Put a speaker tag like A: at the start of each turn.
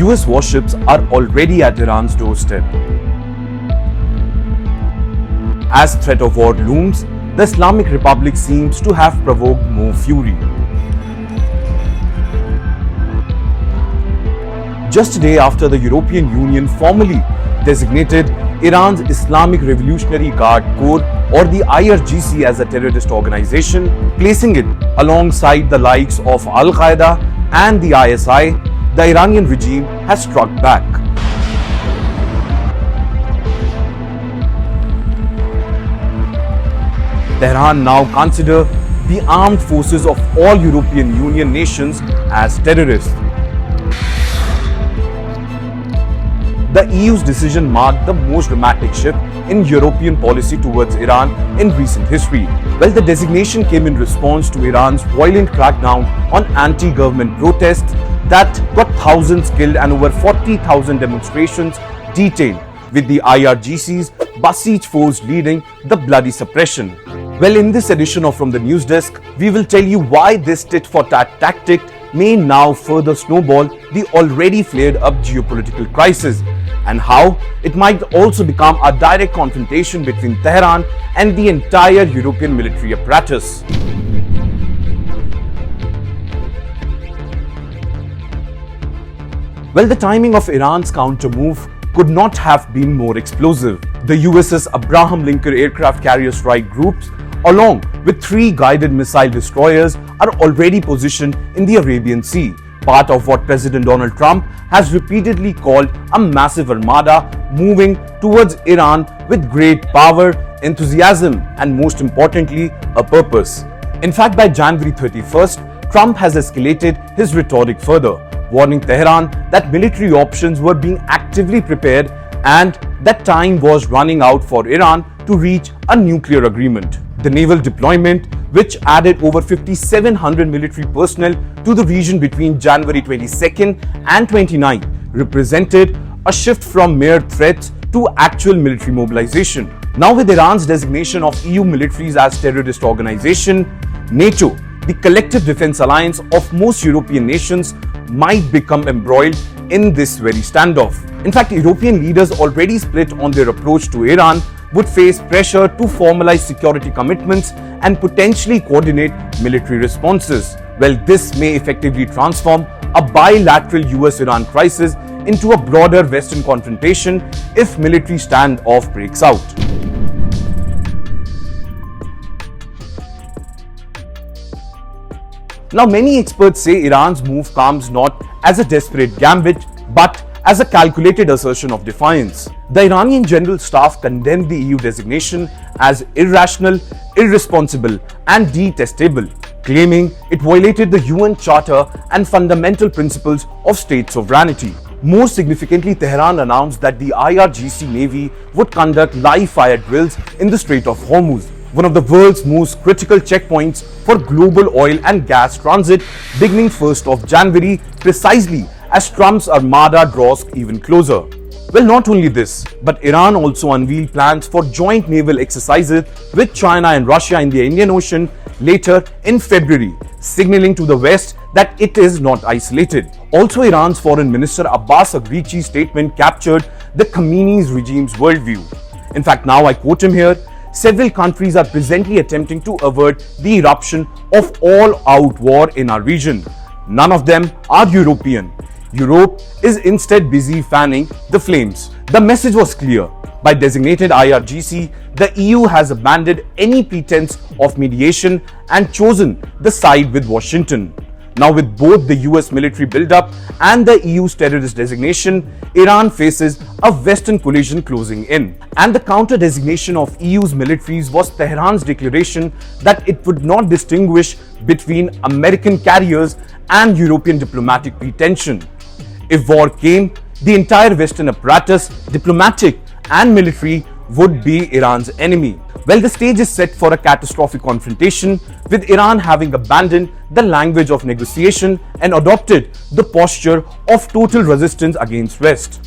A: US warships are already at Iran's doorstep. As threat of war looms, the Islamic Republic seems to have provoked more fury. Just a day after the European Union formally designated Iran's Islamic Revolutionary Guard Corps or the IRGC as a terrorist organization, placing it alongside the likes of al-Qaeda and the ISI, the Iranian regime has struck back. Tehran now consider the armed forces of all European Union nations as terrorists. The EU's decision marked the most dramatic shift in European policy towards Iran in recent history. Well, the designation came in response to Iran's violent crackdown on anti-government protests that got thousands killed and over 40,000 demonstrations detained, with the IRGC's Basij force leading the bloody suppression. Well, in this edition of From the News Desk, we will tell you why this tit-for-tat tactic may now further snowball the already flared up geopolitical crisis, and how it might also become a direct confrontation between Tehran and the entire European military apparatus. Well, the timing of Iran's counter-move could not have been more explosive. The USS Abraham Lincoln aircraft carrier strike groups, along with 3 guided missile destroyers, are already positioned in the Arabian Sea, part of what President Donald Trump has repeatedly called a massive armada moving towards Iran with great power, enthusiasm, and most importantly, a purpose. In fact, by January 31st, Trump has escalated his rhetoric further, warning Tehran that military options were being actively prepared and that time was running out for Iran to reach a nuclear agreement. The naval deployment, which added over 5,700 military personnel to the region between January 22nd and 29th, represented a shift from mere threats to actual military mobilization. Now, with Iran's designation of EU militaries as terrorist organization, NATO, the collective defense alliance of most European nations, might become embroiled in this very standoff. In fact, European leaders already split on their approach to Iran, would face pressure to formalize security commitments and potentially coordinate military responses. Well, this may effectively transform a bilateral US-Iran crisis into a broader Western confrontation if military standoff breaks out. Now, many experts say Iran's move comes not as a desperate gambit, but as a calculated assertion of defiance. The Iranian General Staff condemned the EU designation as irrational, irresponsible, and detestable, claiming it violated the UN Charter and fundamental principles of state sovereignty. More significantly, Tehran announced that the IRGC Navy would conduct live-fire drills in the Strait of Hormuz, one of the world's most critical checkpoints for global oil and gas transit, beginning 1st of January, precisely as Trump's armada draws even closer. Well, not only this, but Iran also unveiled plans for joint naval exercises with China and Russia in the Indian Ocean later in February, signaling to the West that it is not isolated. Also, Iran's Foreign Minister Abbas Araghchi's statement captured the Khamenei's regime's worldview. In fact, now I quote him here, "Several countries are presently attempting to avert the eruption of all-out war in our region. None of them are European. Europe is instead busy fanning the flames." The message was clear. By designated IRGC, the EU has abandoned any pretense of mediation and chosen the side with Washington. Now, with both the US military buildup and the EU's terrorist designation, Iran faces a Western collision closing in. And the counter-designation of EU's militaries was Tehran's declaration that it would not distinguish between American carriers and European diplomatic pretension. If war came, the entire Western apparatus, diplomatic and military, would be Iran's enemy. Well, the stage is set for a catastrophic confrontation, with Iran having abandoned the language of negotiation and adopted the posture of total resistance against West.